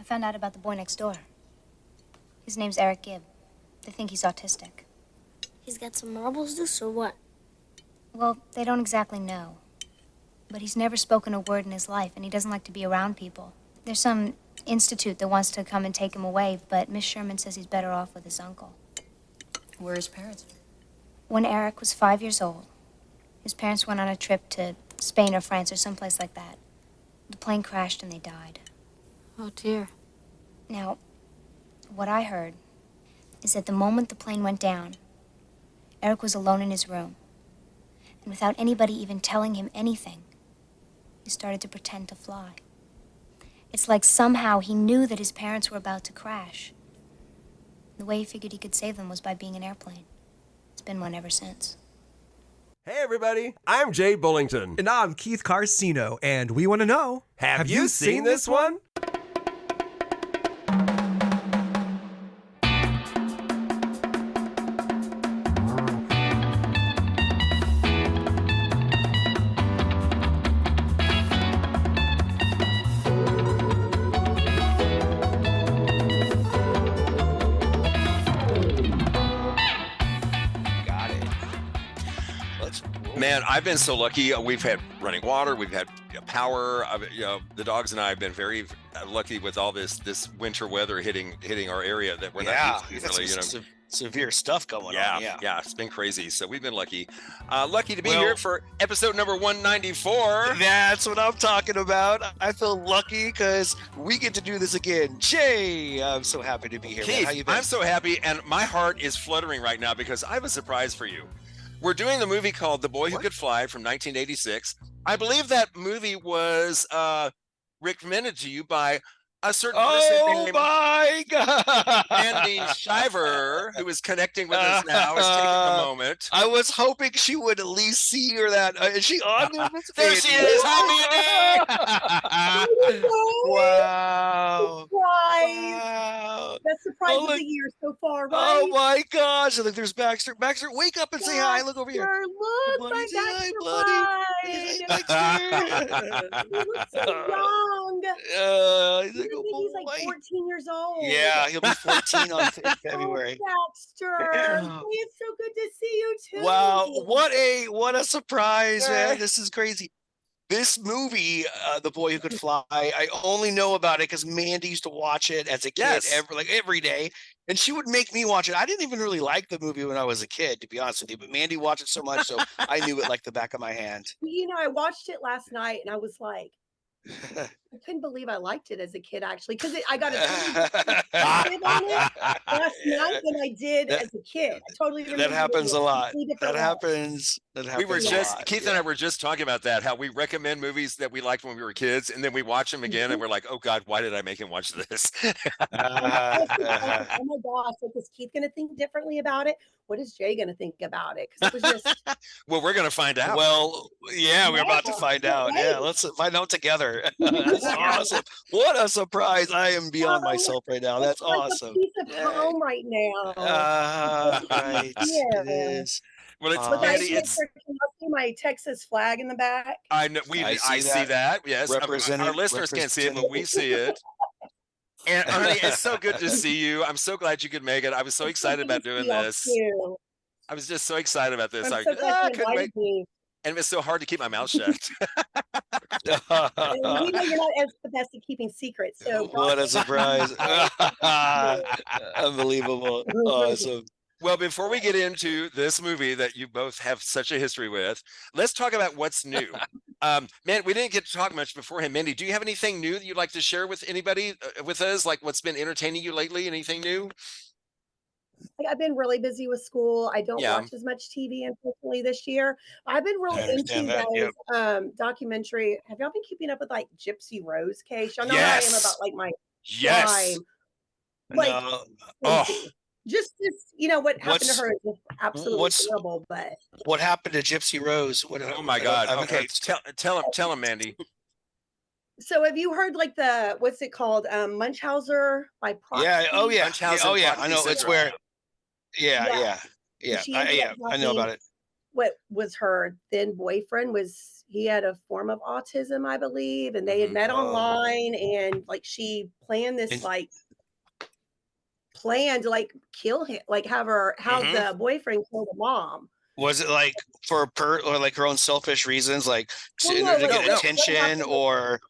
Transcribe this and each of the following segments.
found out about the boy next door. His name's Eric Gibb. They think he's autistic. He's got some marbles loose or what? Well, they don't exactly know. But he's never spoken a word in his life, and he doesn't like to be around people. There's some institute that wants to come and take him away, but Miss Sherman says he's better off with his uncle. Where are his parents? When Eric was 5 years old, his parents went on a trip to Spain or France or someplace like that. The plane crashed and they died. Oh, dear. Now, what I heard is that the moment the plane went down, Eric was alone in his room. And without anybody even telling him anything, he started to pretend to fly. It's like somehow he knew that his parents were about to crash. The way he figured he could save them was by being an airplane. It's been one ever since. Hey everybody, I'm Jay Bullington. And I'm Keith Carcino, and we want to know, Have you seen this one? Man, I've been so lucky. We've had running water, we've had power. The dogs and I have been very lucky with all this winter weather hitting our area that we're not used to really. Severe stuff going on. Yeah, it's been crazy. So we've been lucky. Lucky to be here for episode number 194. That's what I'm talking about. I feel lucky because we get to do this again. Jay, I'm so happy to be here. Keith, man. How you been? I'm so happy, and my heart is fluttering right now because I have a surprise for you. We're doing the movie called The Boy Who Could Fly from 1986. I believe that movie was recommended to you by a certain person named my God. Mandey Shiver, who is connecting with us now, is taking a moment. I was hoping she would at least see or that. Is she on there? There she is. Hi, Mandey. Wow. Surprise. Best surprise of the year so far, right? Oh my gosh. Look, there's Baxter. Baxter, wake up and say hi. Look over here. Look, Buddy, my say hi, Baxter. He looks so young. He's like, He's like 14 years old. Yeah, he'll be 14 in February. Oh, Baxter. It's so good to see you too. Wow, what a surprise, man. This is crazy. This movie, The Boy Who Could Fly, I only know about it because Mandy used to watch it as a kid every day. And she would make me watch it. I didn't even really like the movie when I was a kid, to be honest with you. But Mandy watched it so much, so I knew it like the back of my hand. You know, I watched it last night and I was like, I couldn't believe I liked it as a kid, actually, because I got a totally on it last night than I did as a kid. I totally that happens a lot. That happens. We were Keith and I were just talking about that, how we recommend movies that we liked when we were kids, and then we watch them again, and we're like, oh God, why did I make him watch this? Oh my gosh, like, is Keith going to think differently about it? What is Jay going to think about it? Because it was just. Well, we're going to find out. Well, yeah, we're about to find out. Right. Yeah, let's find out together. That's awesome. What a surprise. I am beyond myself right now. That's awesome. A piece of home right now. Right. It is. Well, it's can you see my Texas flag in the back? I know. I see that. Yes. Our listeners can't see it, but we see it. And Ernie, it's so good to see you. I'm so glad you could make it. I was so excited about doing this. I was just so excited about this. I'm so glad you invited me. And it's so hard to keep my mouth shut. We know you're not as the best at keeping secrets. So what a surprise. Unbelievable. Awesome. Well, before we get into this movie that you both have such a history with, let's talk about what's new. Man, we didn't get to talk much beforehand. Mindy, do you have anything new that you'd like to share with anybody, with us? Like what's been entertaining you lately? Anything new? I've been really busy with school. I don't watch as much TV, unfortunately, this year. I've been really into those documentary. Have y'all been keeping up with like Gypsy Rose case? Y'all know how I am about like my crime. Like, just you know what happened to her is just absolutely terrible. But what happened to Gypsy Rose? Oh my God! Okay, tell him, Mandy. So have you heard like the what's it called? Munchausen by proxy? Yeah. Oh yeah. Munchausen I know. It's where. Yeah. I know about it. what was her then boyfriend he had a form of autism, I believe, and they had met online, and like she planned this plan to like kill him, like have the boyfriend kill the mom. Was it like or like her own selfish reasons, like to no, get attention or?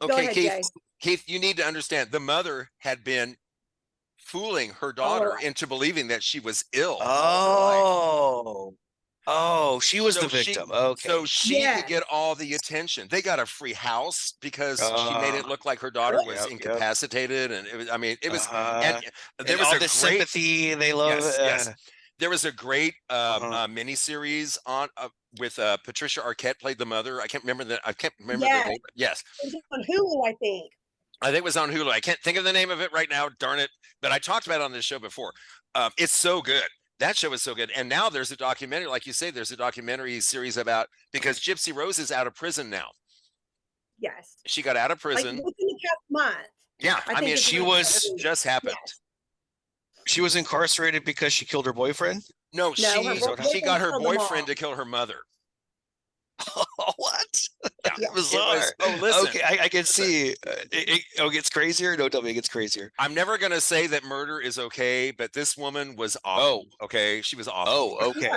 Okay, ahead, Keith, you need to understand the mother had been fooling her daughter into believing that she was ill. She was the victim. So she could get all the attention. They got a free house because she made it look like her daughter was incapacitated, and it was. I mean, it was. And there was all a this great sympathy they love. Yes. There was a great miniseries on with Patricia Arquette played the mother. I can't remember the name. Yes, it was on Hulu, I think. I think it was on Hulu. I can't think of the name of it right now. Darn it! But I talked about it on this show before. It's so good. That show is so good. And now there's a documentary, like you say, there's a documentary series about because Gypsy Rose is out of prison now. Yes, she got out of prison within the past month. Yeah, I mean, she was just happened. Yes. She was incarcerated because she killed her boyfriend. No, she got her boyfriend to kill her mother. What? Yeah, bizarre. Listen. Okay, I can see. It gets crazier. No, tell me it gets crazier. I'm never gonna say that murder is okay, but this woman was awful. Okay, she was awful. Oh, okay.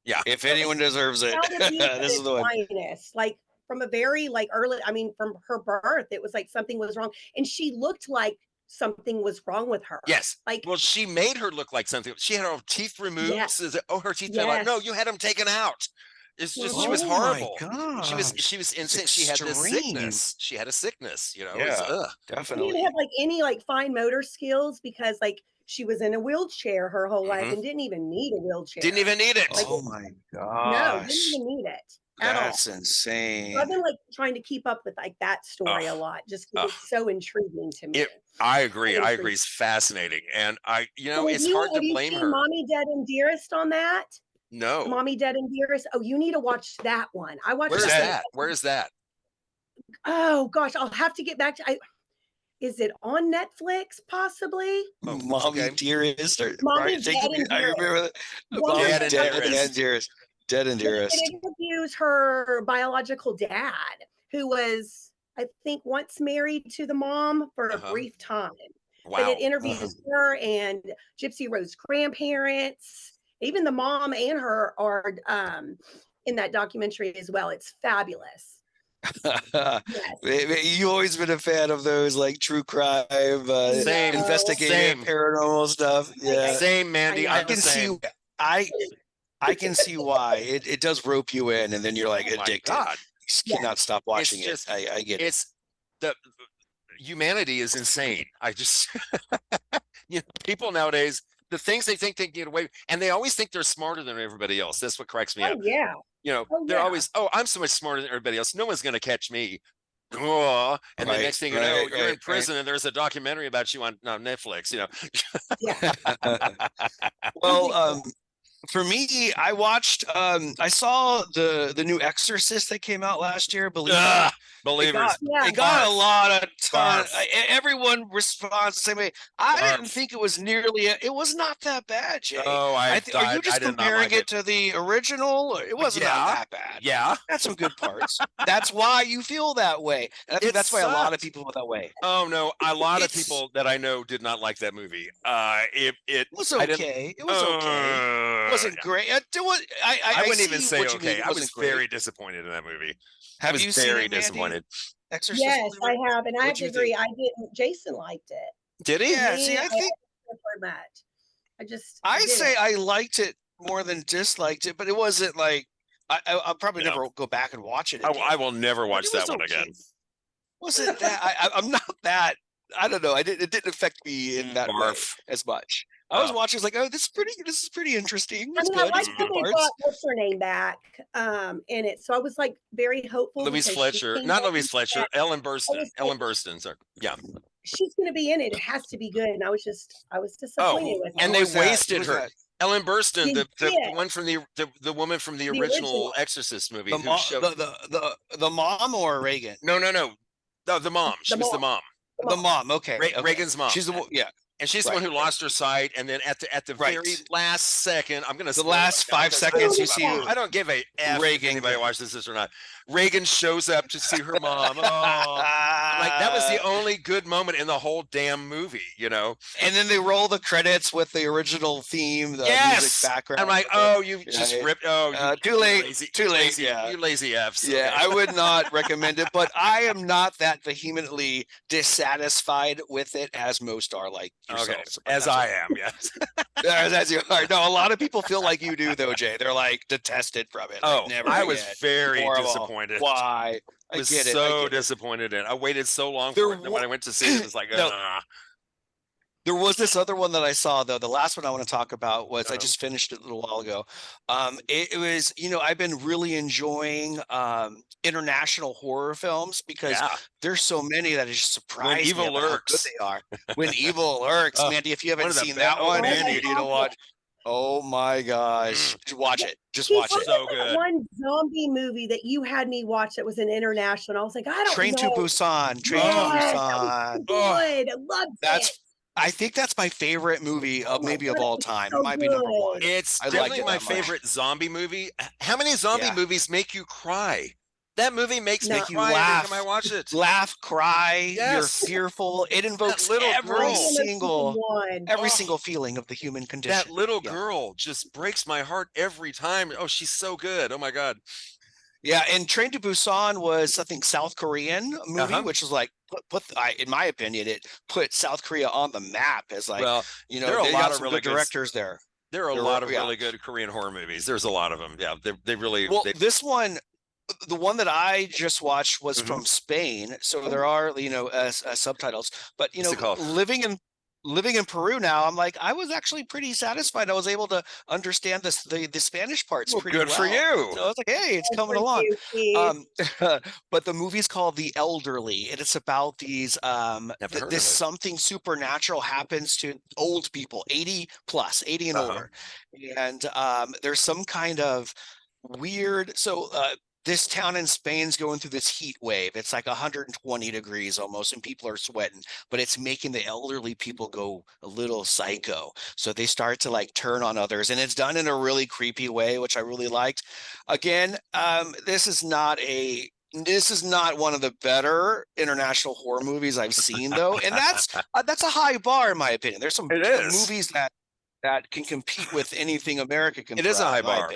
Yeah. If anyone deserves it, this is the one. Like from a very early. I mean, from her birth, it was like something was wrong, and she looked like something was wrong with her. Yes. Well, she made her look like something. She had her teeth removed. Yes. Her teeth fell out. No, you had them taken out. It's just she was horrible. My She was insane. She had this sickness. She had a sickness, you know. Yeah, definitely. She didn't have any fine motor skills because she was in a wheelchair her whole life and didn't even need a wheelchair. Didn't even need it. Oh my gosh. No, didn't even need it. That's insane. So I've been trying to keep up with that story a lot, just because it's so intriguing to me. I agree. I agree. It's fascinating, and it's hard to blame her. Mommy, Dead, and Dearest on that. No. Mommy, Dead, and Dearest. Oh, you need to watch that one. I watched. Where's that? Where is that? Oh gosh, I'll have to get back to. Is it on Netflix? Possibly. Mommy, Dearest. Mommy, Dead, and Dearest. I remember that. Mommy, Dead, and Dearest. Dead and Dearest. It interviews her biological dad, who was, I think, once married to the mom for a brief time. Wow. But it interviews her and Gypsy Rose's grandparents. Even the mom and her are in that documentary as well. It's fabulous. Yes. You've always been a fan of those true crime, investigative, paranormal stuff. Yeah, same, Mandy. I can see. I can see why it does rope you in, and then you're addicted. You cannot stop watching it. I get it. It's the humanity is insane. I just people nowadays, the things they think they can get away, and they always think they're smarter than everybody else. That's what cracks me up. Yeah. They're always, I'm so much smarter than everybody else. No one's going to catch me. And the next thing you know, you're in prison, and there's a documentary about you on Netflix. Well, for me, I watched. I saw the new Exorcist that came out last year. Believers. It got a lot of ton. Everyone responds the same way. I didn't think it was nearly. It was not that bad, Jay. Oh, are you just comparing it to the original? It wasn't that bad. Yeah, that's some good parts. That's why you feel that way. And I think that's why a lot of people feel that way. Oh no, a lot of people that I know did not like that movie. It was okay. It was okay. It wasn't great. I wouldn't even say okay. I was very disappointed in that movie. Have you seen it, disappointed? Exorcist? Yes, I have, and I have to agree. I didn't. Jason liked it. Did he? Yeah. See, I think I say I liked it more than disliked it, but it wasn't I'll probably never go back and watch it again. I will never watch that one again. Wasn't that? I'm not that. I don't know. It didn't affect me in that way as much. I was watching. I was like, this is pretty interesting. I mean, I like how they brought what's her name back in it. So I was very hopeful. Louise Fletcher, not Louise Fletcher. Ellen Burstyn. Ellen Burstyn. Sorry. Yeah. She's going to be in it. It has to be good. And I was disappointed with her. And they wasted her. Ellen Burstyn, the one from the woman from the original Exorcist movie. The mom or Reagan? No. The mom. She was the mom. The mom. Okay. Reagan's mom. She's the And she's the one who lost her sight, and then at the very last second, I'm going to the last 5 seconds you see I don't give a F Reagan. if anybody watches this or not. Reagan shows up to see her mom. Oh, like that was the only good moment in the whole damn movie, you know. And then they roll the credits with the original theme, the music background. I'm like, oh, you just ripped. Oh, too late. Lazy, too late. Lazy, yeah, you lazy Fs. Yeah, Okay. I would not recommend it, but I am not that vehemently dissatisfied with it as most are, like yourselves. Okay. As I am, yes. as you are. No, a lot of people feel like you do, though, Jay. They're like detested from it. Oh, like, never I was again. very Horrible. disappointed. Why? I was so disappointed in it. I waited so long for it. And when I went to see it, it was like, There was this other one that I saw, though. The last one I want to talk about was I just finished it a little while ago. It was, I've been really enjoying international horror films because there's so many that it just surprised me Evil Lurks. how good they are. When Evil Lurks, Mandy, if you haven't seen that one, you need to watch. Oh my gosh. Just watch it. Just watch it. So good. One zombie movie that you had me watch that was an international. I was like, I don't know. Train to Busan. Train to Busan. Good. I loved it. I think that's my favorite movie of all time. So it might be number one. It's definitely my favorite zombie movie. How many zombie movies make you cry? That movie makes me cry every time I watch it. Laugh, cry, you're fearful. It invokes every single feeling of the human condition. That little girl just breaks my heart every time. Oh, she's so good. Oh my God. Yeah, and Train to Busan was, I think, South Korean movie, which was like, in my opinion, it put South Korea on the map as like, there are a lot of really good directors there. There are a lot of really good Korean horror movies. There's a lot of them. Yeah, they really. Well, this one, the one that I just watched was from Spain, so there are subtitles. But living in Peru now, I'm like, I was actually pretty satisfied. I was able to understand the Spanish parts pretty well. Good for you. So I was like, hey, it's coming along. But the movie's called The Elderly, and it's about these something supernatural happens to old people, 80 and older, and there's some kind of weird. This town in Spain's going through this heat wave. It's like 120 degrees almost, and people are sweating, but it's making the elderly people go a little psycho. So they start to like turn on others, and it's done in a really creepy way, which I really liked. Again, this is not one of the better international horror movies I've seen, though, and that's a high bar in my opinion. There's some movies that can compete with anything America can. It is a high bar.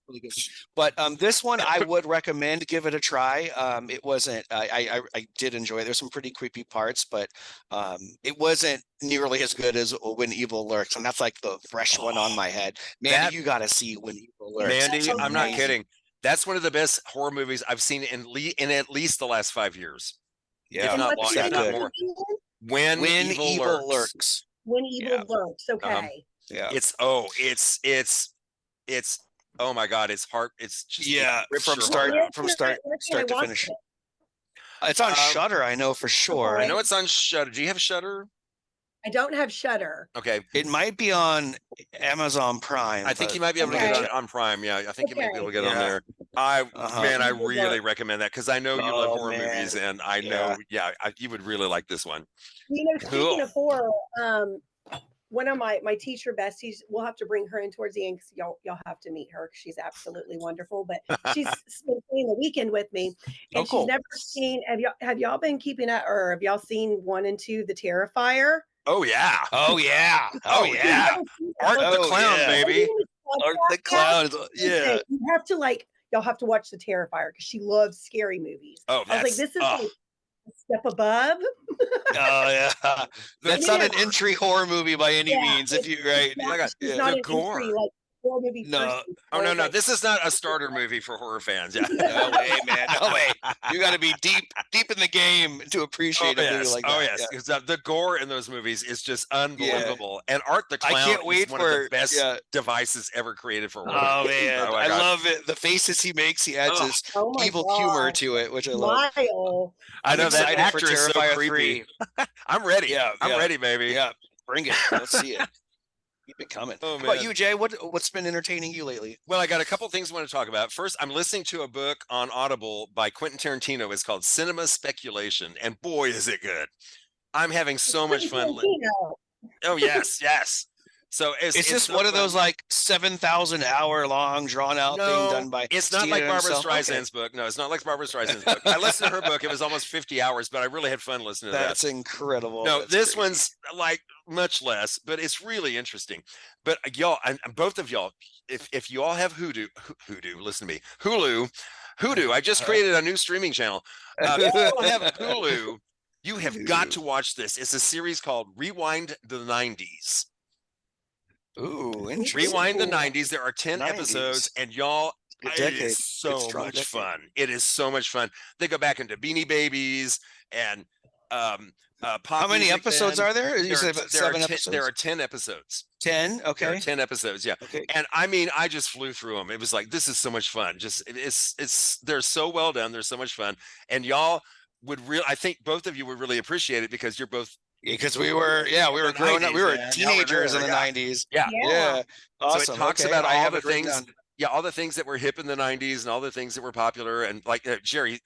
Really good. But this one I would recommend, give it a try. It wasn't I did enjoy it. There's some pretty creepy parts, but it wasn't nearly as good as When Evil Lurks, and that's like the fresh one on my head. Mandy, you gotta see When Evil Lurks. Mandy, I'm not kidding. That's one of the best horror movies I've seen in at least the last 5 years. Yeah, if not more. When Evil Lurks. When Evil Lurks. Okay. Yeah. It's oh my God, it's just from start to finish. It's on Shudder, I know for sure. I know it's on Shudder. Do you have Shudder? I don't have Shudder. Okay. It might be on Amazon Prime. I think you might be able to get it on Prime. Yeah, I think you might be able to get it on there. I really recommend that because I know you love horror movies, and I know, you would really like this one. Speaking of horror, one of my teacher besties, we'll have to bring her in towards the end because y'all have to meet her because she's absolutely wonderful. But she's been spending the weekend with me, and she's never seen. Have y'all been keeping up, or have y'all seen 1 and 2, The Terrifier? Oh yeah! Oh yeah! Oh yeah! Art the Clown, baby. Art the Clown. Yeah. Y'all have to watch The Terrifier because she loves scary movies. Oh, I was like, this is like a step above. Oh yeah, that's not an entry horror movie by any means. If you it's not the an gore. entry, like horror movie. No. This is not a starter movie for horror fans. Yeah. No way, man. No way. You got to be deep in the game to appreciate a movie like that. Oh yes, because the gore in those movies is just unbelievable. And Art the Clown is one of the best devices ever created for horror. Oh man, I love it. The faces he makes, he adds his evil humor to it, which I love. I know that actor is so creepy. I'm ready. Yeah, I'm ready, baby. Yeah, bring it. Let's see it. Keep it coming. How about you, Jay? What's been entertaining you lately? Well, I got a couple things I want to talk about. First, I'm listening to a book on Audible by Quentin Tarantino. It's called Cinema Speculation, and boy, is it good. I'm having so much fun. Oh yes, yes. So It's just so one of fun. those like 7,000-hour long drawn out thing done by. It's not Steen like Barbara himself. Streisand's book. No, it's not like Barbara Streisand's book. I listened to her book. It was almost 50 hours, but I really had fun listening to that. That's incredible. No, That's this crazy. one's like much less, but it's really interesting. But y'all, and both of y'all, if you all have Hoodoo, listen to me, Hoodoo. I just created a new streaming channel. If you all have Hulu, you have got to watch this. It's a series called Rewind the 90s. Ooh, interesting. Rewind the 90s. There are 10 90s. episodes, and y'all, it is so much fun. It is so much fun. They go back into Beanie Babies and pop. How many episodes are there? You said about 7 episodes? There are 10 episodes. 10? Okay. There are 10 episodes, yeah. Okay. And I mean, I just flew through them. It was like, this is so much fun. Just they're so well done. They're so much fun. And y'all I think both of you would really appreciate it because you're both. Because we were growing up. We were teenagers in the 90s. Yeah. Awesome. So it talks about all the things. Yeah, all the things that were hip in the 90s and all the things that were popular, and like Jerry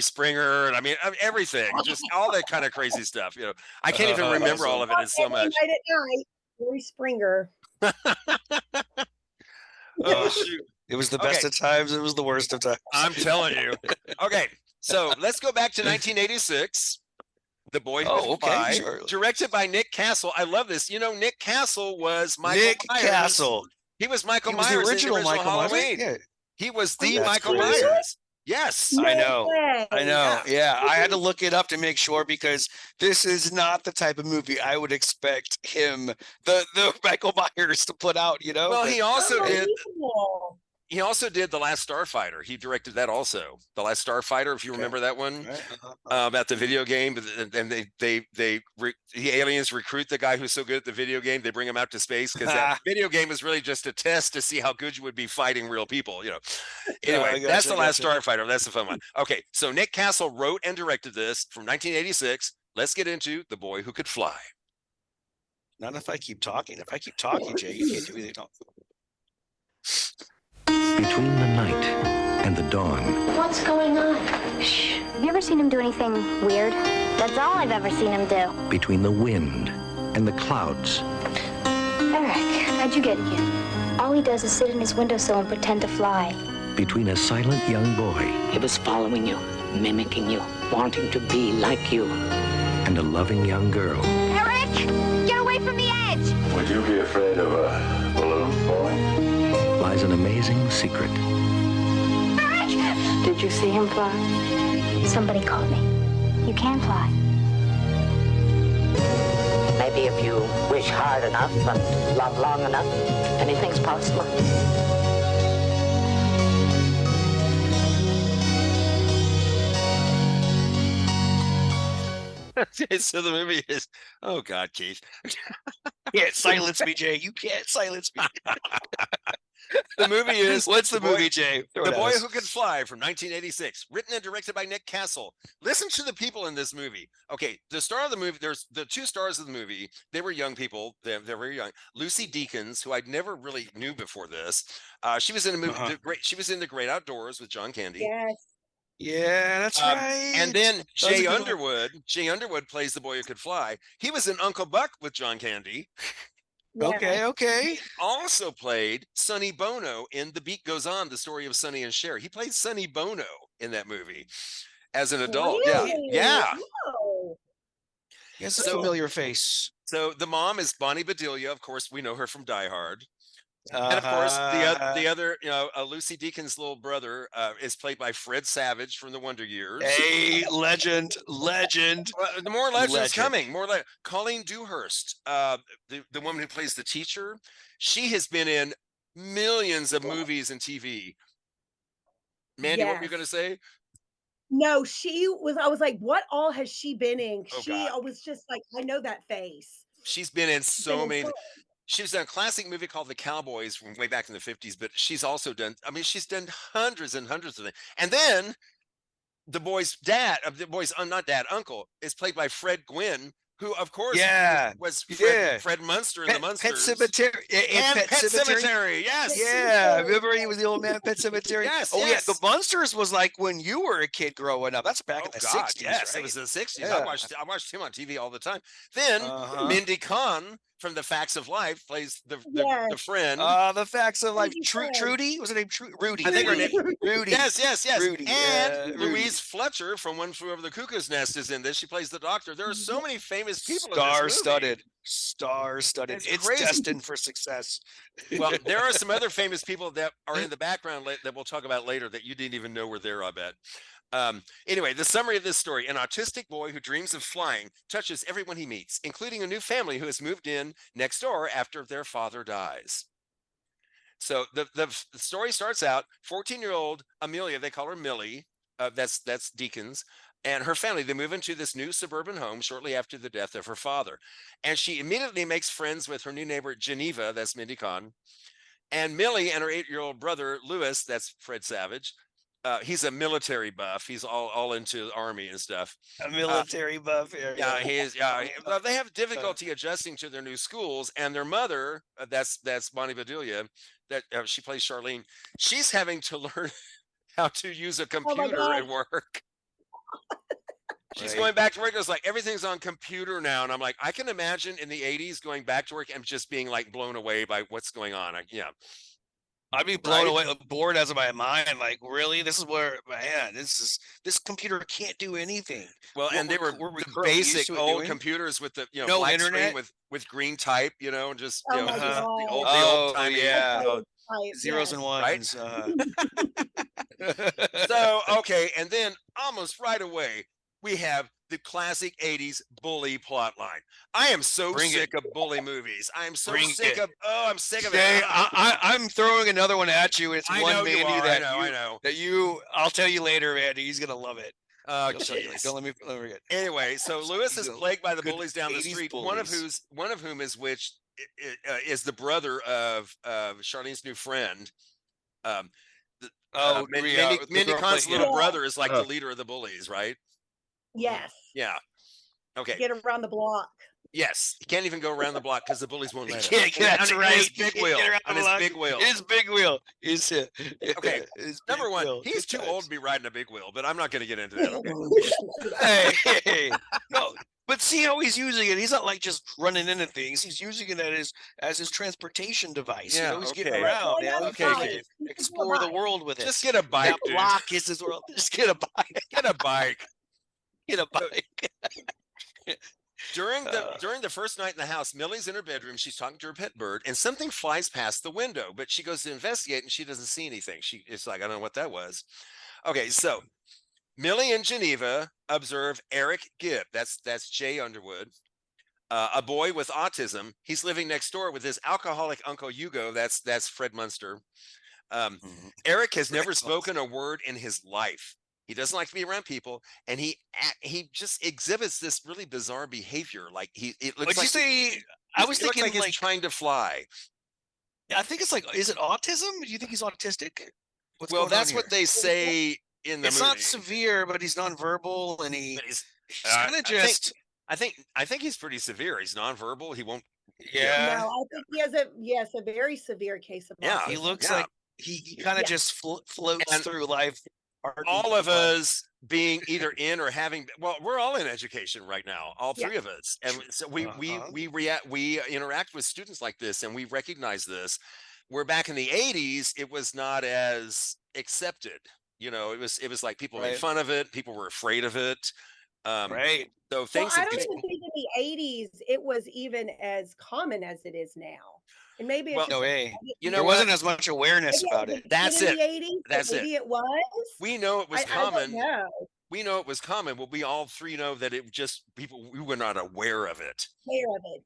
Springer, and I mean everything, just all that kind of crazy stuff. I can't even remember all of it. It's so much. Night at night, Jerry Springer. Oh shoot! It was the best of times. It was the worst of times. I'm telling you. Okay, so let's go back to 1986. The Boy Who Could Fly, sure. Directed by Nick Castle. I love this. Nick Castle was Michael Myers. Castle. He was Michael Myers in the original Halloween. Yeah. He was the Michael Myers. Yes. No I know. way. I know. Yeah. I had to look it up to make sure because this is not the type of movie I would expect him, the Michael Myers, to put out, Well, he also did. He also did The Last Starfighter. He directed that also. The Last Starfighter, if you remember that one, about the video game. And the aliens recruit the guy who's so good at the video game. They bring him out to space because that video game is really just a test to see how good you would be fighting real people. Anyway, that's The Last Starfighter. That's the fun one. Okay, so Nick Castle wrote and directed this from 1986. Let's get into The Boy Who Could Fly. Not if I keep talking. If I keep talking, Jay, you can't do anything. Between the night and the dawn. What's going on? Shh. Have you ever seen him do anything weird? That's all I've ever seen him do. Between the wind and the clouds. Eric, how'd you get in here? All he does is sit in his windowsill and pretend to fly. Between a silent young boy. He was following you, mimicking you, wanting to be like you. And a loving young girl. Eric! Get away from the edge! Would you be afraid of a balloon falling? Lies an amazing secret. Eric! Did you see him fly? Somebody called me. You can fly. Maybe if you wish hard enough and love long enough, anything's possible. Okay, so the movie is, oh God, Keith. You can't silence me, Jay. You can't silence me. The movie is What's the movie, Jay? The Boy Who Could Fly from 1986, written and directed by Nick Castle. Listen to the people in this movie. Okay, the star of the movie, there's the two stars of the movie. They were young people. They're very young. Lucy Deakins, who I never really knew before this. She was in a movie. She was in The Great Outdoors with John Candy. Yes. Yeah, that's right. And then Jay Underwood. Jay Underwood plays the Boy Who Could Fly. He was in Uncle Buck with John Candy. Yeah. Okay. Also played Sonny Bono in The Beat Goes On, the story of Sonny and Cher. He played Sonny Bono in that movie as an adult. Really? Yeah. Oh. He has a familiar face. So the mom is Bonnie Bedelia. Of course, we know her from Die Hard. And of course, the other, Lucy Deakins' little brother is played by Fred Savage from the Wonder Years. Hey, legend. Well, the more legends coming. Colleen Dewhurst, the woman who plays the teacher, she has been in millions of movies and TV. Mandy, what were you going to say? No, I was like, what all has she been in? Oh, she God. was just like, I know that face. She's been in so many. She was in a classic movie called The Cowboys from way back in the 50s, but she's also done, she's done hundreds and hundreds of them. And then the boy's uncle is played by Fred Gwynn, who of course was Fred Munster in the Munsters. Pet Cemetery. Pet Cemetery. Yes. Yeah. Remember he was the old man, Pet Cemetery? Yes. Oh, yeah. The Munsters was like when you were a kid growing up. That's back in the 60s. Yes, right? it was the 60s. Yeah. I watched him on TV all the time. Then Mindy Kahn from the Facts of Life plays the friend. The Facts of Life. Trudy? Was her name Rudy? I think her name. Rudy. Yes. Rudy. And Rudy. Louise Fletcher from One Flew Over the Cuckoo's Nest is in this. She plays the doctor. There are so many famous people in this movie. Star-studded. It's crazy. destined for success. Well, there are some other famous people that are in the background that we'll talk about later that you didn't even know were there, I bet. Anyway, the summary of this story: an autistic boy who dreams of flying touches everyone he meets, including a new family who has moved in next door after their father dies. So the story starts out, 14-year-old Amelia, they call her Millie, that's Deacons, and her family, they move into this new suburban home shortly after the death of her father. And she immediately makes friends with her new neighbor, Geneva, that's Mindy Kahn. And Millie and her 8-year-old brother, Louis, that's Fred Savage. He's a military buff. He's all into the army and stuff. A military buff. Yeah, he is. Yeah, they have difficulty adjusting to their new schools, and their mother, that's Bonnie Bedelia, that she plays Charlene. She's having to learn how to use a computer at work. She's going back to work. It's like everything's on computer now, and I'm like, I can imagine in the '80s going back to work and just being like blown away by what's going on. I'd be blown away, bored out of my mind. Like, really? This is where, man, this computer can't do anything. Well, and they were the basic old computers with the no black internet screen with green type, and just Oh the old timey. Zeros and ones. So okay, and then almost right away we have the classic '80s bully plot line. I am so sick of bully movies. I'm so sick of. Oh, I'm sick of it. I'm throwing another one at you. It's I one know Mandy you are. that I know. I'll tell you later, Mandy. He's gonna love it. Oh, jeez. Don't let me forget. Anyway, so Lewis is plagued by the bullies down the street. Bullies. One of whom is the brother of Charlene's new friend. Mindy Kahn's little brother is like the leader of the bullies, right? Yes. Yeah. Okay. Get around the block. Yes, he can't even go around the block because the bullies won't let him. That's right. His big wheel. On his big wheel. His big wheel. Okay. Number one, he's too old to be riding a big wheel, but I'm not going to get into that. Hey, no. But see how he's using it. He's not like just running into things. He's using it as his transportation device. Yeah, he's getting around. Okay. Explore the world with it. Just get a bike. That block is his world. Just get a bike. Get a bike. Get a bike. During the first night in the house, Millie's in her bedroom. She's talking to her pet bird, and something flies past the window. But she goes to investigate, and she doesn't see anything. It's like, I don't know what that was. Okay, so Millie and Geneva observe Eric Gibb. That's Jay Underwood, a boy with autism. He's living next door with his alcoholic uncle Hugo. That's Fred Munster. Eric has never spoken a word in his life. He doesn't like to be around people, and he just exhibits this really bizarre behavior. Like it looks like. I was thinking he's trying to fly. I think it's like, is it autism? Do you think he's autistic? Well, that's what they say in the movie. It's not severe, but he's nonverbal, and he's kind of just. I think he's pretty severe. He's nonverbal. He won't. Yeah. No, I think he has a very severe case of autism. Yeah, he looks like he kind of just floats through life. All of us being either in or having, well, we're all in education right now, all three of us, and so we interact with students like this, and we recognize this. Where back in the '80s, it was not as accepted. It was like people made fun of it, people were afraid of it. Right. So things. I don't even think in the '80s it was even as common as it is now. And maybe it's no way. There wasn't as much awareness about it. That's it. That's it. Maybe it was. We know it was common. I don't know. We know it was common. Well, we all three know that it just we were not aware of it.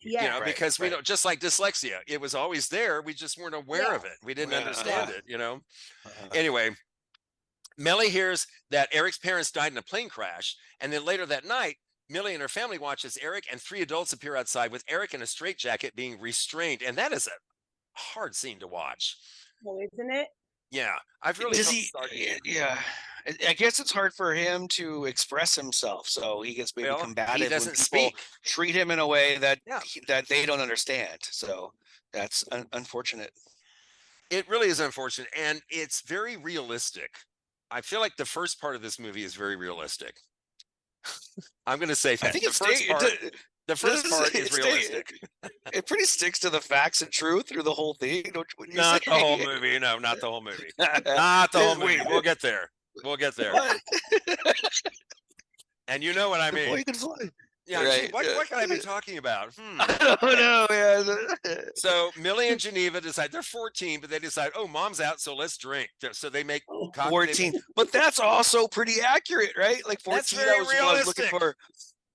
Yeah. Because we know, just like dyslexia, it was always there. We just weren't aware of it. We didn't understand it. Anyway, Millie hears that Eric's parents died in a plane crash, and then later that night, Millie and her family watches Eric and three adults appear outside with Eric in a straitjacket being restrained. And that is a hard scene to watch. Well, isn't it? Yeah. I've really I guess it's hard for him to express himself. So he gets maybe combative. He doesn't when people speak. treat him in a way that that they don't understand. So that's unfortunate. It really is unfortunate. And it's very realistic. I feel like the first part of this movie is very realistic. I'm going to say that. I think the first part is realistic. it pretty sticks to the facts and truth through the whole thing. Wouldn't you Not say? the whole movie. No, not the whole movie. Not the whole movie. We'll get there. We'll get there. What? And you know what I The mean. boy can fly. Yeah, Right. gee, what can I be talking about? I don't know. Yeah. So Millie and Geneva decide they're 14, but they decide, oh, mom's out, so let's drink. So they make 14, but that's also pretty accurate, right? Like 14, That's very I was looking realistic. for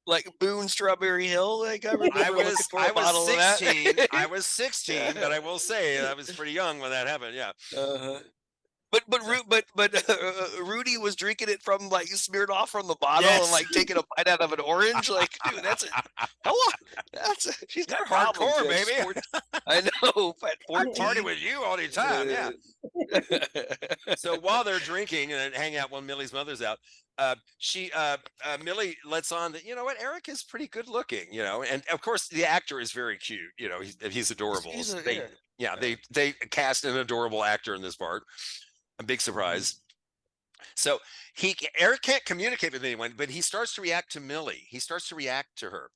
like Boone Strawberry Hill. Like I remember looking for a bottle of that. 16. I was 16, but I will say I was pretty young when that happened. Yeah. But Rudy was drinking it from like smeared off from the bottle and like taking a bite out of an orange. Like, dude, that's she's got problems. Hardcore, baby. I know, but 14. I party with you all the time. Yeah. So while they're drinking and hang out while Millie's mother's out, Millie lets on that, you know what, Eric is pretty good looking, you know, and of course the actor is very cute, you know, he's adorable. They cast an adorable actor in this part. A big surprise. So Eric can't communicate with anyone, but he starts to react to Millie. He starts to react to her.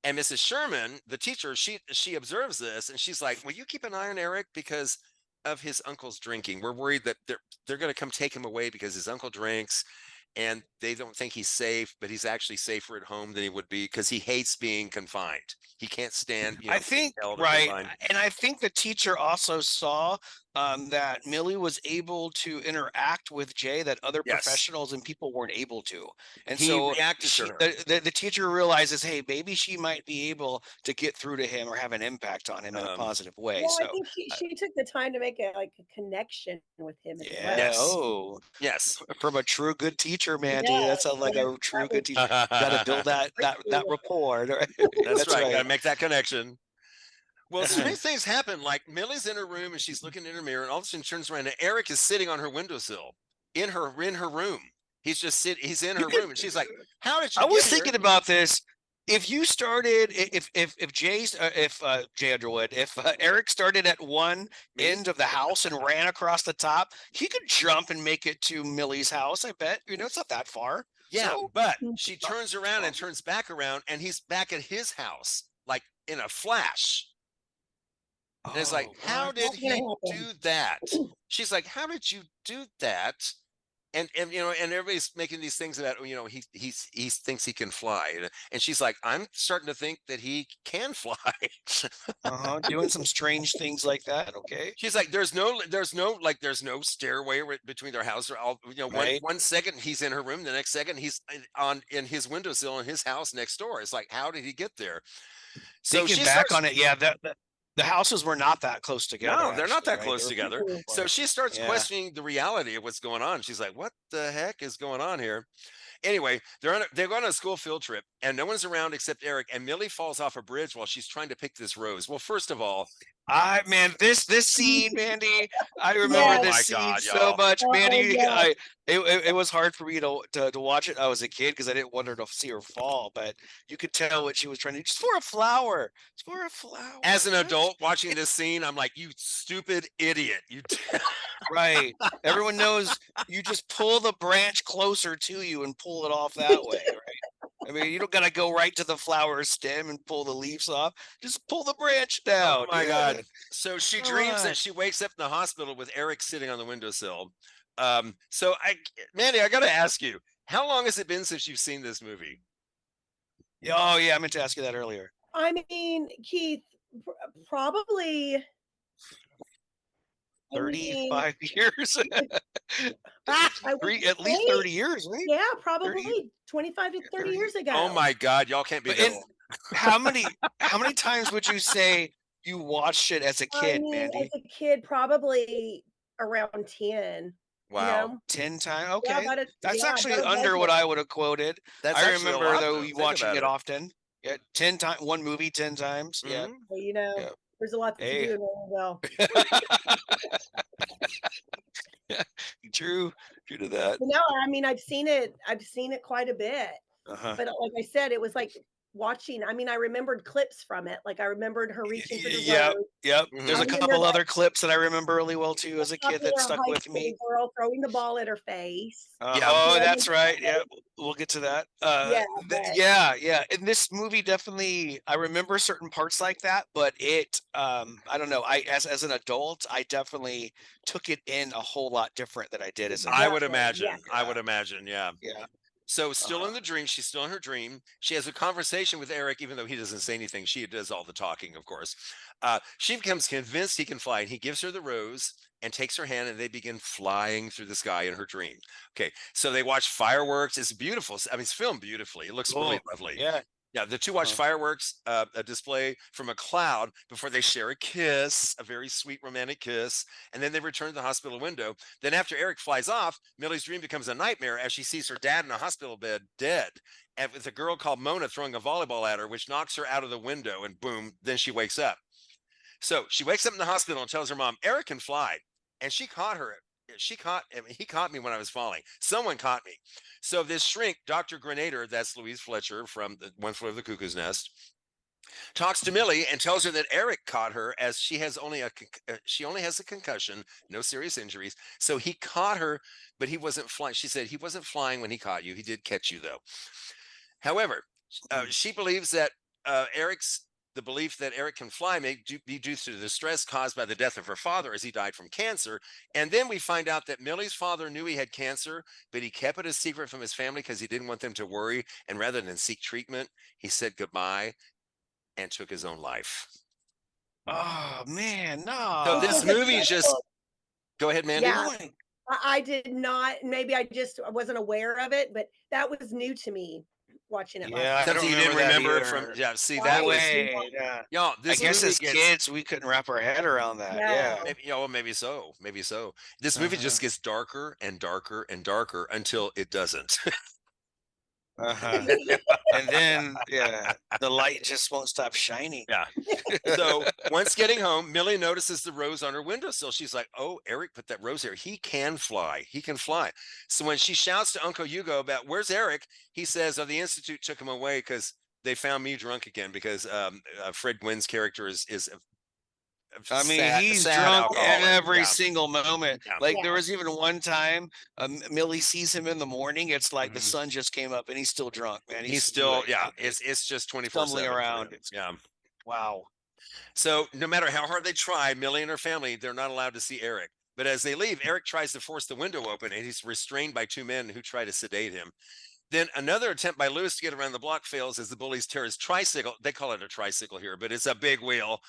And Mrs. Sherman, the teacher, she observes this and she's like, will you keep an eye on Eric because of his uncle's drinking? We're worried that they're going to come take him away because his uncle drinks and they don't think he's safe, but he's actually safer at home than he would be because he hates being confined. He can't stand, you know, I think, confined. And I think the teacher also saw that Millie was able to interact with Jay that other professionals and people weren't able to. And so the teacher realizes, hey, maybe she might be able to get through to him or have an impact on him in a positive way. Well, so I think she took the time to make a connection with him. Yeah. Oh, yes. From a true good teacher, Mandy. That sounds like a true good teacher. Got to build that rapport. That's right. Got to make that connection. Well, strange things happen. Like Millie's in her room and she's looking in her mirror, and all of a sudden turns around and Eric is sitting on her windowsill in her room. He's just he's in her room, and she's like, "How did you?" I was thinking about this. If you started, if Jay Underwood, if Eric started at one end of the house and ran across the top, he could jump and make it to Millie's house. I bet. You know, it's not that far. Yeah, but she turns around and turns back around, and he's back at his house, like in a flash. And it's like, how did he do that? She's like, how did you do that? And you know, and everybody's making these things about, you know, he thinks he can fly, and she's like, I'm starting to think that he can fly. Doing some strange things like that. Okay. She's like, there's no stairway between their house, or all, you know, one second he's in her room, the next second he's in his windowsill in his house next door. It's like, how did he get there? So thinking back on it, yeah, the houses were not that close together. No, they're not that close together. So she starts questioning the reality of what's going on. She's like, what the heck is going on here? Anyway, they're going on a school field trip and no one's around except Eric, and Millie falls off a bridge while she's trying to pick this rose. Well, first of all, this scene, Mandy, I remember this scene so much. Mandy, it was hard for me to watch it. I was a kid because I didn't want her to see her fall, but you could tell what she was trying to do. Just for a flower. It's for a flower. As an adult watching this scene, I'm like, you stupid idiot. Right. Everyone knows you just pull the branch closer to you and pull it off that way, right? I mean, you don't gotta go right to the flower stem and pull the leaves off. Just pull the branch down. Oh my God. So she dreams that she wakes up in the hospital with Eric sitting on the windowsill. So Mandy, I gotta ask you, how long has it been since you've seen this movie? Oh yeah, I meant to ask you that earlier. I mean, Keith, probably 35 years. At least 30 years, right? Yeah, probably 30, 25 to 30 years ago. Oh my God, y'all can't be that old. How many times would you say you watched it as a kid, Mandy? As a kid, probably around 10. Wow. You know? 10 times? Okay. Yeah, that's actually under what I would have quoted. I remember though you watching it often. Yeah, 10 times, one movie 10 times. Yeah. Well, you know, there's a lot to do in well. True to that. No, I mean, I've seen it quite a bit. But like I said, it was like watching. I mean, I remembered clips from it. Like I remembered her reaching for the Yep, rose. yep. Mhm. There's I a remember couple that other clips that I remember really well too as a kid that popular stuck high with me. school girl throwing the ball at her face. Yeah. Oh, Yeah, that's right. Yeah, we'll get to that. yeah, but Yeah, yeah. And this movie definitely, I remember certain parts like that, but it, I don't know. As an adult, I definitely took it in a whole lot different than I did as a I kid. would exactly. imagine. Yeah. I would imagine. Yeah. Yeah. So still in Uh, the dream, she's still in her dream. She has a conversation with Eric, even though he doesn't say anything. She does all the talking, of course. She becomes convinced he can fly, and he gives her the rose and takes her hand, and they begin flying through the sky in her dream. Okay, so they watch fireworks. It's beautiful. I mean, it's filmed beautifully. It looks really cool. lovely. Yeah. Yeah, the two watch fireworks, a display from a cloud before they share a kiss, a very sweet romantic kiss, and then they return to the hospital window. Then after Eric flies off, Millie's dream becomes a nightmare as she sees her dad in a hospital bed dead, and with a girl called Mona throwing a volleyball at her, which knocks her out of the window, and boom, then she wakes up. So she wakes up in the hospital and tells her mom, Eric can fly. And she caught her. I mean, he caught me when I was falling. Someone caught me. So this shrink, Dr. Grenader, that's Louise Fletcher from the One Flew Over the Cuckoo's Nest, talks to Millie and tells her that Eric caught her as she only has a concussion, no serious injuries. So he caught her, but he wasn't flying. She said he wasn't flying when he caught you. He did catch you though. However, she believes that the belief that Eric can fly may be due to the stress caused by the death of her father as he died from cancer. And then we find out that Millie's father knew he had cancer, but he kept it a secret from his family because he didn't want them to worry. And rather than seek treatment, he said goodbye and took his own life. Oh man, So no. this movie just go ahead, Mandy. Yeah, I did not. Maybe I wasn't aware of it, but that was new to me watching it Yeah, last I night. Something don't you didn't remember remember that from either. see No that was way. Yeah. y'all. I This guess movie as gets kids we couldn't wrap our head around that. Yeah. No. maybe, well, maybe so, maybe so. This movie just gets darker and darker and darker until it doesn't. Uh-huh. And then the light just won't stop shining. Yeah. So once getting home, Millie notices the rose on her windowsill. She's like, "Oh, Eric put that rose here. He can fly. He can fly." So when she shouts to Uncle Hugo about where's Eric, he says, "Oh, the Institute took him away because they found me drunk again because Fred Gwynn's character is I mean, he's sad drunk alcoholic." every Yeah. single moment. Yeah. Like Yeah. there was even one time Millie sees him in the morning. It's like the Mhm. sun just came up and he's still drunk, man. He's still, yeah, it's just 24/7 stumbling for around. him. Yeah. Wow. So no matter how hard they try, Millie and her family, they're not allowed to see Eric. But as they leave, Eric tries to force the window open and he's restrained by two men who try to sedate him. Then another attempt by Lewis to get around the block fails as the bullies tear his tricycle. They call it a tricycle here, but it's a big wheel.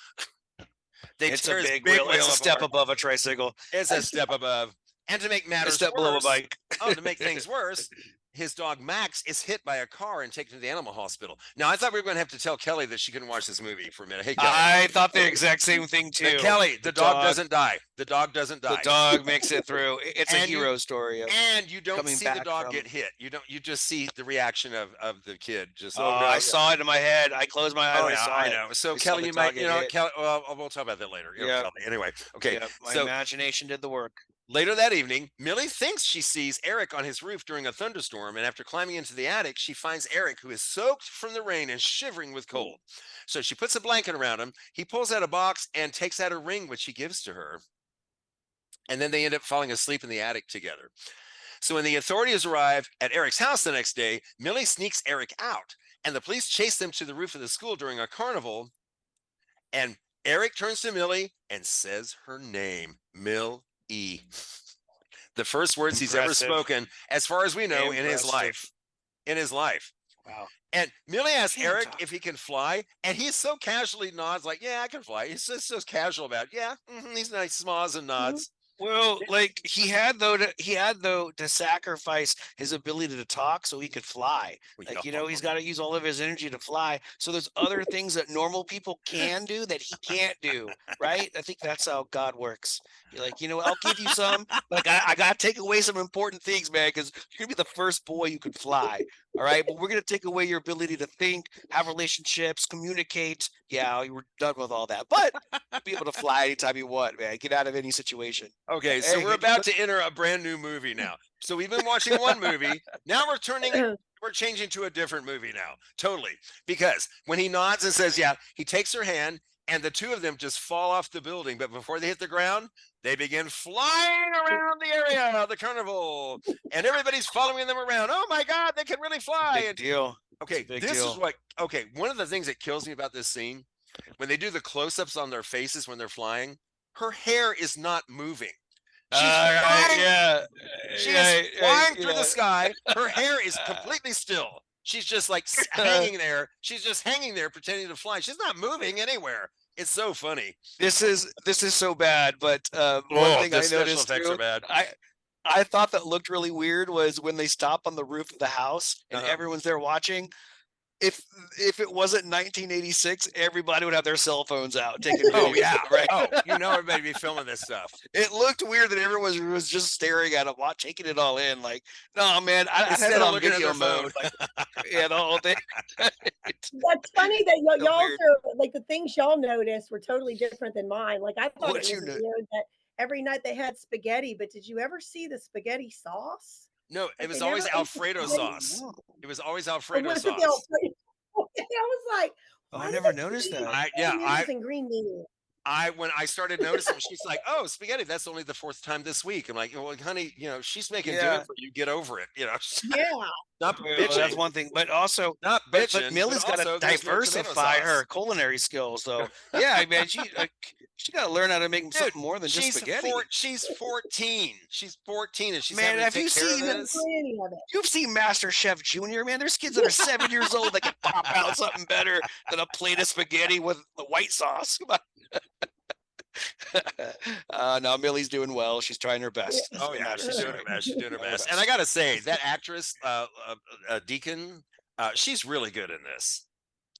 It's a big wheel. It's a step above a tricycle. It's a step above. And to make matters A step below a worse, bike. to make things worse, his dog Max is hit by a car and taken to the animal hospital. Now, I thought we were going to have to tell Kelly that she couldn't watch this movie for a minute. Hey, Kelly. I thought the exact same thing too. Kelly, the dog doesn't die. The dog doesn't die. The dog makes it through. It's a And hero story. And you don't coming see the back dog from- get hit. You just see the reaction of the kid. Just Oh, I saw it in my head. I closed my eyes. Oh I yeah, saw I it. know. So I saw Kelly, the you dog might, get hit. Kelly. Well, we'll talk about that later. Yeah. Kelly. Anyway, okay. Yeah, my So imagination did the work. later that evening, Millie thinks she sees Eric on his roof during a thunderstorm, and after climbing into the attic, she finds Eric, who is soaked from the rain and shivering with cold. So she puts a blanket around him. He pulls out a box and takes out a ring, which he gives to her. And then they end up falling asleep in the attic together. So when the authorities arrive at Eric's house the next day, Millie sneaks Eric out, and the police chase them to the roof of the school during a carnival. And Eric turns to Millie and says her name, Mill E. The first words he's ever Impressive. spoken, as far as we know, in his Impressive. life. In his life. Wow. And Millie asks Can't Eric talk. if he can fly, and he so casually nods, like, "Yeah, I can fly." He's just so casual about it. Yeah, he's nice, smiles and nods. Well, like he had though to sacrifice his ability to talk so he could fly. Like he's got to use all of his energy to fly. So there's other things that normal people can do that he can't do, right? I think that's how God works. You're like, I'll give you some. Like I got to take away some important things, man, because you're gonna be the first boy who could fly. All right, but we're gonna take away your ability to think, have relationships, communicate. Yeah, we're done with all that, but you'll be able to fly anytime you want, man. Get out of any situation. Okay, so Hey, we're about to enter a brand new movie now. So we've been watching one movie. Now we're we're changing to a different movie now. Totally. Because when he nods and says, yeah, he takes her hand and the two of them just fall off the building. But before they hit the ground, they begin flying around the area, the carnival, and everybody's following them around. Oh my God, they can really fly. Big deal. Okay, this is what, okay, one of the things that kills me about this scene, when they do the close-ups on their faces when they're flying, her hair is not moving. She's flying, flying through the sky. Her hair is completely still. She's just like hanging there. She's just hanging there pretending to fly. She's not moving anywhere. It's so funny. This is so bad, but one thing I noticed too, I thought that looked really weird was when they stop on the roof of the house and everyone's there watching. If it wasn't 1986, everybody would have their cell phones out taking videos. Oh yeah, right. Oh, you know everybody be filming this stuff. It looked weird that everyone was just staring at it, taking it all in. Like, no, man, I had it on video mode. Like, yeah, the whole thing. That's funny that y'all are like the things y'all noticed were totally different than mine. Like I thought it was weird that every night they had spaghetti, but did you ever see the spaghetti sauce? No, it was always Alfredo sauce. It was always Alfredo sauce. I was like, I never noticed that. And green beans. When I started noticing, she's like, "Oh, spaghetti. That's only the 4th time this week." I'm like, "Well, honey, she's making dinner for you. Get over it." Yeah. Not bitching. That's one thing, but also not bitching. But Millie's got to diversify her culinary skills, though. Yeah, man, she got to learn how to make something more than just spaghetti. She's 14. She's 14, and she's have you seen You've seen Master Chef Junior, man. There's kids that are 7 years old that can pop out something better than a plate of spaghetti with the white sauce. Come on. No, Millie's doing well. She's trying her best. Oh yeah, she's doing her best. She's doing her best. And I gotta say, that actress, Deacon, she's really good in this.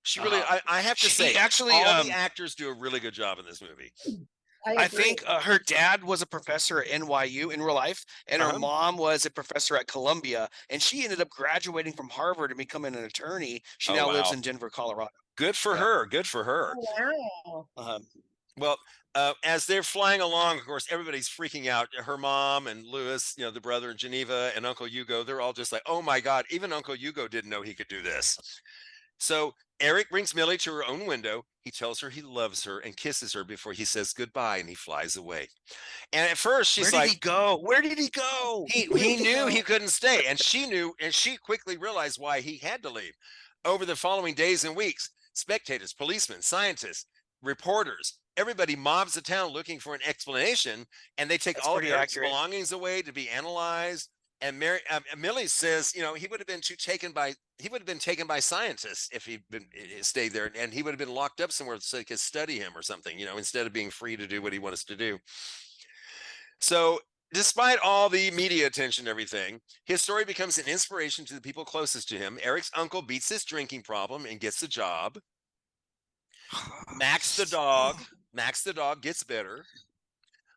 She really, I have to say, actually, all the actors do a really good job in this movie. I think her dad was a professor at NYU in real life, and her mom was a professor at Columbia, and she ended up graduating from Harvard and becoming an attorney. She now lives in Denver, Colorado. Good for her. Good for her. Oh, wow. Well, as they're flying along, of course, everybody's freaking out. Her mom and Louis, the brother, and Geneva and Uncle Hugo, they're all just like, oh my God, even Uncle Hugo didn't know he could do this. So Eric brings Millie to her own window. He tells her he loves her and kisses her before he says goodbye, and he flies away. And at first she's like, where did he go? Where did he go? He knew he couldn't stay, and she knew, and she quickly realized why he had to leave. Over the following days and weeks, spectators, policemen, scientists, reporters, everybody mobs the town looking for an explanation, and they take all of Eric's belongings away to be analyzed. And Millie says, he would have been taken by scientists if he'd been stayed there, and he would have been locked up somewhere so they could study him or something, instead of being free to do what he wants to do. So despite all the media attention and everything, his story becomes an inspiration to the people closest to him. Eric's uncle beats his drinking problem and gets the job. Max the dog gets better.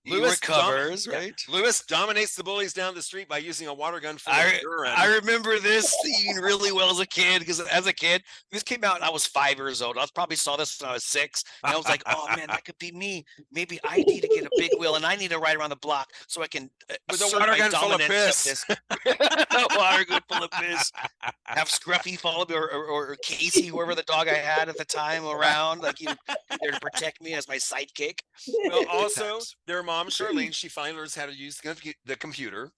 Louis recovers, right? Louis dominates the bullies down the street by using a water gun full of urine. I remember this scene really well as a kid, because as a kid, this came out and I was 5 years old. I probably saw this when I was 6. And I was like, oh man, that could be me. Maybe I need to get a big wheel and I need to ride around the block so I can with a water gun full of piss. A water gun full of piss. Have Scruffy follow me, or Casey, whoever the dog I had at the time, around, like he was there to protect me as my sidekick. Well, also their mom Charlene, she finally learns how to use the computer.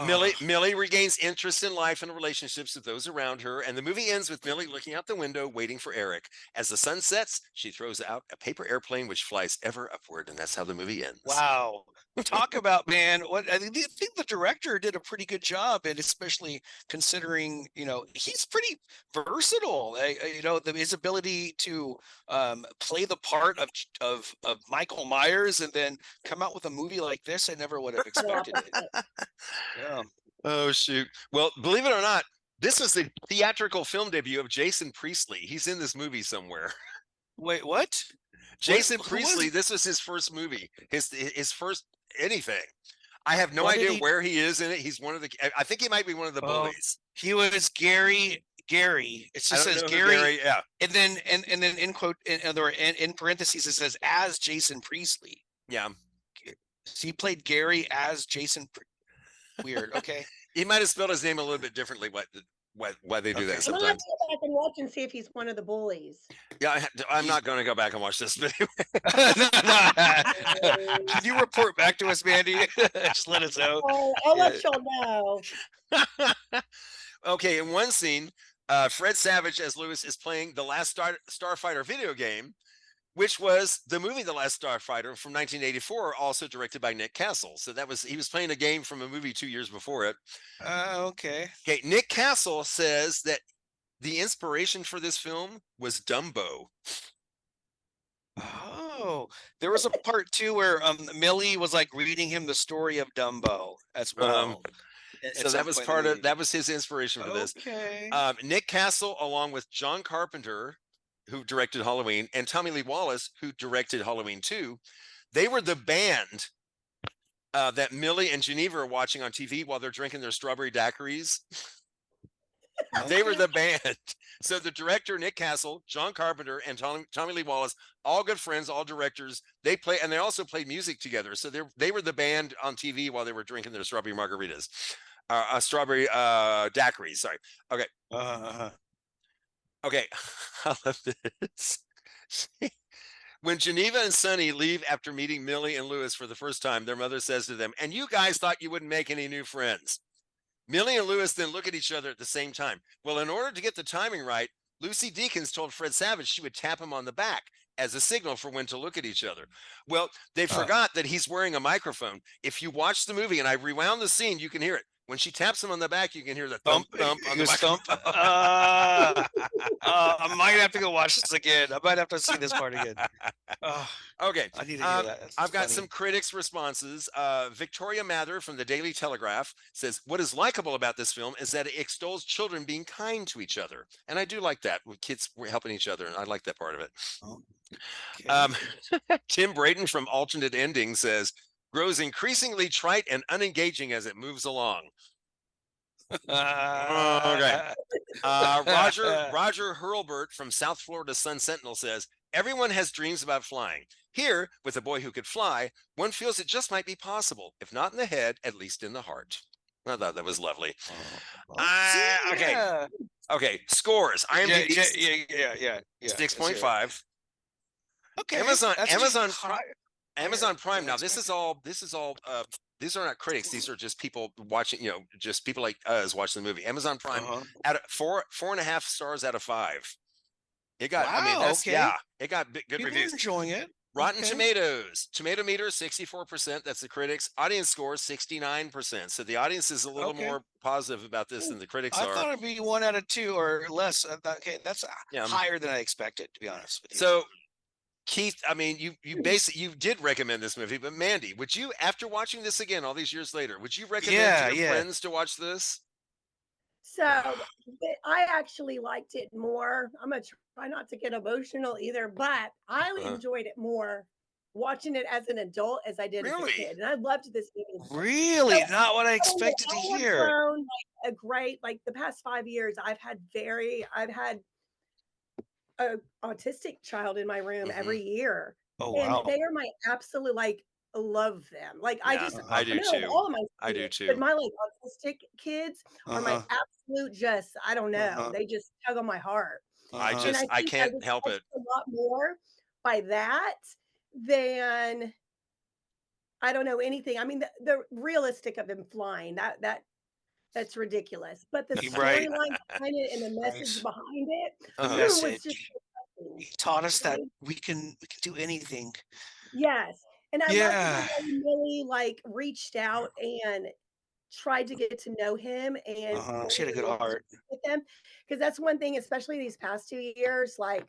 Millie regains interest in life and relationships with those around her, and the movie ends with Millie looking out the window waiting for Eric. As the sun sets, she throws out a paper airplane which flies ever upward, and that's how the movie ends. Wow. Talk about, man, I think the director did a pretty good job, and especially considering, he's pretty versatile. His ability to play the part of Michael Myers and then come out with a movie like this, I never would have expected it. Yeah. Oh shoot. Well, believe it or not, this was the theatrical film debut of Jason Priestley. He's in this movie somewhere. Wait, what? Jason Priestley, this was his first movie. His first anything. I have no idea where he is in it. He's one of the, I think he might be one of the bullies. He was Gary. It just says Gary, yeah. And then in quote in parentheses it says as Jason Priestley. Yeah. So he played Gary as Jason. Weird. Okay. He might have spelled his name a little bit differently why they do that I'm gonna have sometimes. to go back and watch and see if he's one of the bullies. Yeah, I'm not going to go back and watch this video. Can you report back to us, Mandy? Just let us know. Oh, I'll let y'all know. Okay, in one scene, Fred Savage as Lewis is playing the Last Starfighter video game, which was the movie The Last Starfighter from 1984, also directed by Nick Castle. So he was playing a game from a movie 2 years before it. Okay. Okay, Nick Castle says that the inspiration for this film was Dumbo. Oh, there was a part too where Millie was like reading him the story of Dumbo as well. So that was his inspiration for this. Okay. Nick Castle, along with John Carpenter, who directed Halloween, and Tommy Lee Wallace, who directed Halloween 2, they were the band that Millie and Geneva are watching on TV while they're drinking their strawberry daiquiris. They were the band. So the director, Nick Castle, John Carpenter, and Tommy Lee Wallace, all good friends, all directors. They also played music together. So they were the band on TV while they were drinking their strawberry margaritas. Strawberry daiquiris, sorry. Okay. Okay. I love this. When Geneva and Sonny leave after meeting Millie and Lewis for the first time, their mother says to them, "And you guys thought you wouldn't make any new friends." Millie and Lewis then look at each other at the same time. Well, in order to get the timing right, Lucy Deakins told Fred Savage she would tap him on the back as a signal for when to look at each other. Well, they forgot that he's wearing a microphone. If you watch the movie, and I rewound the scene, you can hear it. When she taps him on the back, you can hear the thump, thump on the thump. I might have to go watch this again. I might have to see this part again. Okay. I need to hear that. I've got some critics' responses. Victoria Mather from the Daily Telegraph says, "What is likable about this film is that it extols children being kind to each other." And I do like that, with kids helping each other. And I like that part of it. Okay. Tim Brayton from Alternate Ending says, "Grows increasingly trite and unengaging as it moves along." Okay. Roger Hurlbert from South Florida Sun Sentinel says, "Everyone has dreams about flying. Here, with a boy who could fly, one feels it just might be possible, if not in the head, at least in the heart." I thought that was lovely. Okay. Okay. Scores. IMDb. Yeah. 6.5. Okay. Amazon Prime. Now this is all these are not critics. These are just people watching, just people like us watching the movie. Amazon Prime at 4.5 stars out of 5. It got, it got good People reviews. are enjoying it. Rotten Tomatoes, tomato meter 64%. That's the critics. Audience score 69%. So the audience is a little more positive about this than the critics are. I thought it'd be 1 out of 2 or less. Okay, that's higher than I expected, to be honest with you. So, Keith, I mean, you did recommend this movie, but Mandy, would you, after watching this again all these years later, would you recommend to your friends to watch this? So I actually liked it more. I'm gonna try not to get emotional either, but I enjoyed it more watching it as an adult as I did as a kid, and I loved this movie. Really, not what I expected to hear. Grown, the past 5 years, I've had a autistic child in my room every year. Oh, and wow. they are my absolute love them. I do too. All of my I do too. But my autistic kids are my absolute I don't know. They just tug on my heart. I can't help it. A lot more by that than I don't know anything. I mean, the realistic of him flying, that's ridiculous. But the storyline behind it and the message behind it was just he taught us that we can do anything. Yes. And I love that he really reached out and tried to get to know him and she had a good heart with him. Because that's one thing, especially these past 2 years, like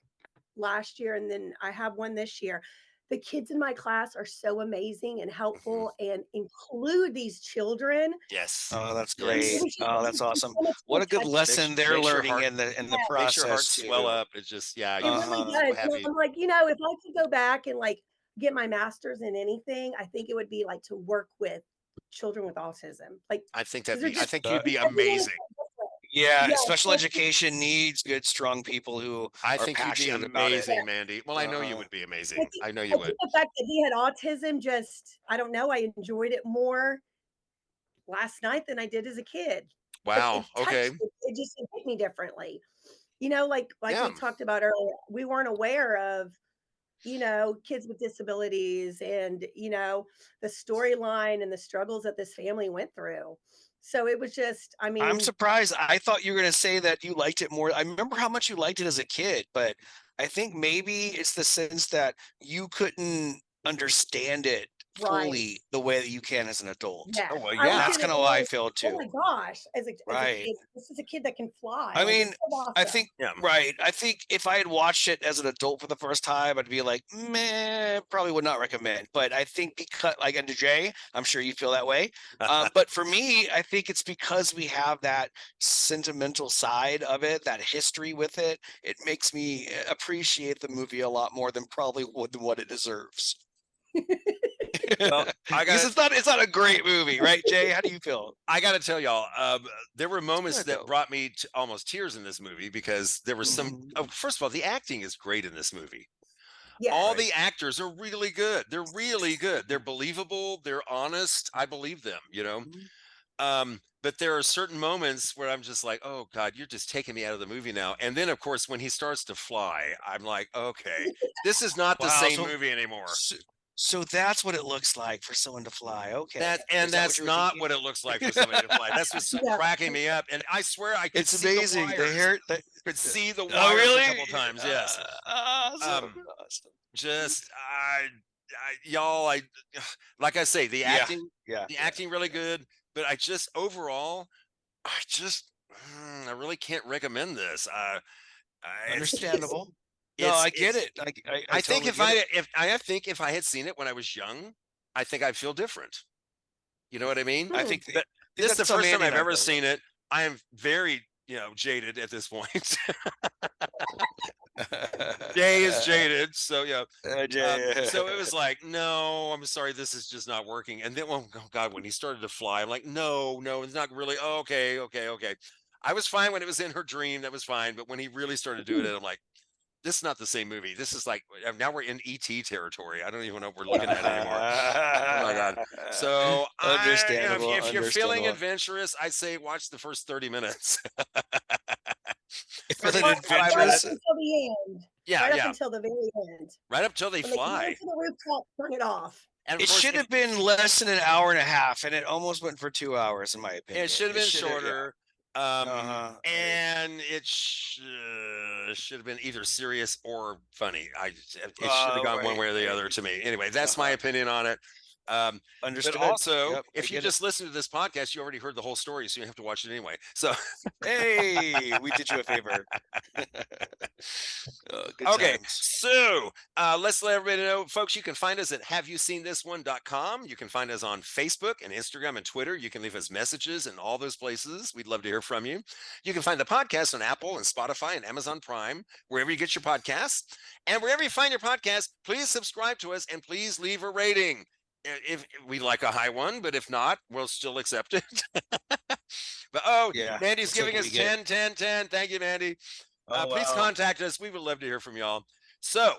last year, and then I have one this year. The kids in my class are so amazing and helpful and include these children. Yes. Oh, that's great. Oh, that's awesome. What a good lesson they're learning in the process. Makes your heart swell up. It's just, it really does. I'm like, if I could go back and get my master's in anything, I think it would be to work with children with autism. I think you'd be amazing. Yeah, special education needs good, strong people who I think you'd be amazing, Mandy. Well, I know you would be amazing. I know you would. The fact that he had autism, I don't know. I enjoyed it more last night than I did as a kid. Wow. Okay. It just hit me differently. You know, like Yeah. we talked about earlier, we weren't aware of, you know, kids with disabilities and, you know, the storyline and the struggles that this family went through. So it was just, I I'm mean, surprised. I thought you were going to say that you liked it more. I remember how much you liked it as a kid, but I think maybe it's the sense that you couldn't understand it right. fully the way that you can as an adult. Yeah. Oh, well, I was yeah. That's gonna kind of how I say, feel oh too. my gosh, as a Right. kid, this is a kid that can fly. I Like, mean, it's so awesome. I think, Yeah. right. I think if I had watched it as an adult for the first time, I'd be like, meh, probably would not recommend. But I think because, like, and Jay, I'm sure you feel that way. But for me, I think it's because we have that sentimental side of it, that history with it. It makes me appreciate the movie a lot more than probably what it deserves. Well, Because it's not a great movie, right, Jay? How do you feel? I got to tell y'all, there were moments good, that though. brought me to almost tears in this movie because there was some. Mhm. Oh, first of all, the acting is great in this movie. Yeah. All Right. the actors are really good. They're really good. They're believable. They're honest. I believe them. You know. But there are certain moments where I'm just like, oh God, you're just taking me out of the movie now. And then, of course, when he starts to fly, I'm like, okay, this is not the Wow, same movie anymore. So that's what it looks like for someone to fly. Okay. That's not what it looks like for somebody to fly. That's what's Yeah. cracking me up. And I swear I could It's see amazing. the The wires. hair. Could see the wires Oh, really? a couple times. Yes. Awesome. Just y'all, like I say, the Yeah. acting, Yeah. the acting really good. But I just overall, I really can't recommend this. Understandable. No, I get it. I think totally I think if I had seen it when I was young, I think I'd feel different. You know what I mean? I think But this is the that's how first time Mandy I've and I ever feel. seen it. I am very, jaded at this point. Jay is jaded, so yeah. Jay. So it was like, no, I'm sorry, this is just not working. And then, oh God, when he started to fly, I'm like, no, it's not really. Oh, okay. I was fine when it was in her dream. That was fine. But when he really started doing it, I'm like, this is not the same movie. This is like now we're in ET territory. I don't even know what we're looking at anymore. Oh my God. So Understandable. if you're feeling adventurous, I say watch the first 30 minutes. Feeling Right adventurous. up until the end. Yeah, Right yeah. up until the very end. Right up till they When they come fly. to the rooftop, turn it off. And It should have been less than an hour and a half, and it almost went for 2 hours, in my opinion. It should have been shorter. Uh-huh. And it should have been either serious or funny. It should have gone one way or the other to me. Anyway, that's my opinion on it. Understood. But also, Yep, if you just listen to this podcast, you already heard the whole story, so you have to watch it anyway. So, hey, we did you a favor. Good okay, times. so let's let everybody know, folks. You can find us at haveyouseen.com. You can find us on Facebook and Instagram and Twitter. You can leave us messages in all those places. We'd love to hear from you. You can find the podcast on Apple and Spotify and Amazon Prime, wherever you get your podcasts. And wherever you find your podcast, please subscribe to us and please leave a rating. If we like a high one, but if not, we'll still accept it. But yeah, Mandy's giving us 10. Thank you, Mandy. Please contact us. We would love to hear from y'all. So,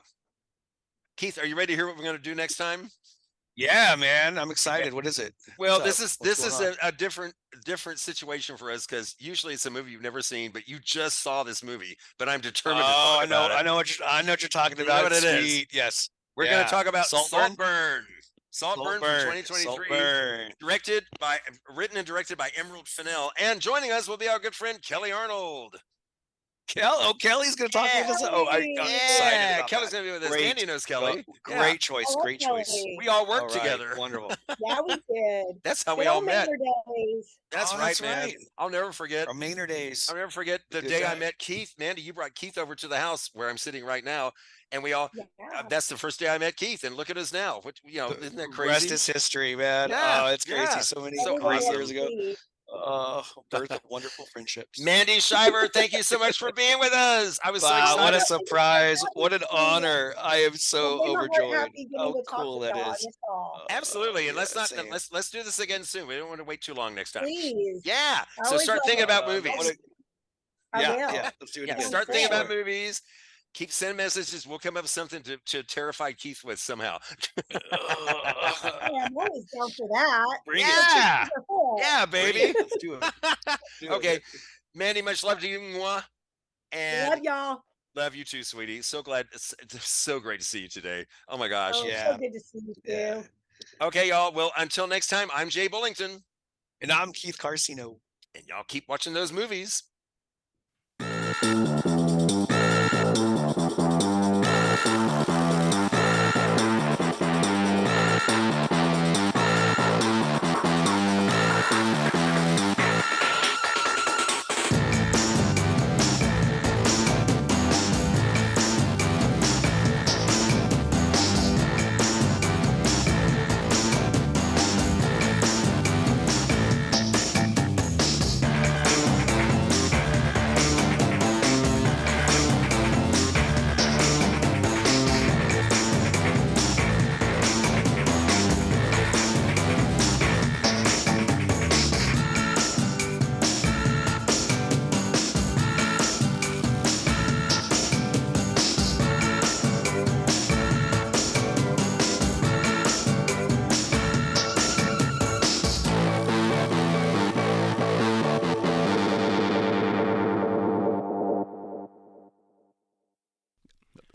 Keith, are you ready to hear what we're going to do next time? Yeah, man, I'm excited. What is it? Well, this is a different situation for us because usually it's a movie you've never seen, but you just saw this movie. But I'm determined. I know what you're talking about. You know what it Sweet. is. Yes, we're going to talk about Saltburn. Saltburn from 2023, written and directed by Emerald Fennell. And joining us will be our good friend Kelly Arnold. Kelly's going to talk with us. I'm excited about Kelly's that. going to be with us. Andy knows Kelly. Great choice. Great choice. We all work together. Wonderful. Yeah, we did. That's how we all met. Days. That's right, man. I'll never forget. Our Maynard days. I'll never forget the day I met Keith. Mandy, you brought Keith over to the house where I'm sitting right now. And we all, that's the first day I met Keith. And look at us now. Isn't that crazy? Rest is history, man. Yeah, it's crazy. So many years ago. Birth of wonderful friendships. Mandey Shiver, thank you so much for being with us. I was so excited. What a surprise. What an honor. I am so overjoyed. How cool that is. Absolutely. And let's do this again soon. We don't want to wait too long next time. Please. Yeah. So start thinking about movies. Yeah, let's do it again. Start thinking about movies. Keep sending messages. We'll come up with something to terrify Keith with somehow. Hey, I'm always down for that. Bring Yeah. it. Yeah, baby. Let's do it. Okay. Mandy, much love to you. Mwah. And Love y'all. love you too, sweetie. So glad. It's so great to see you today. Oh my gosh. Oh, so good to see you too. Okay, y'all. Well, until next time, I'm Jay Bullington. And I'm Keith Carcino. And y'all keep watching those movies.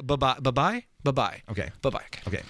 Bye-bye. Bye-bye. Bye-bye. Okay. Bye-bye. Okay.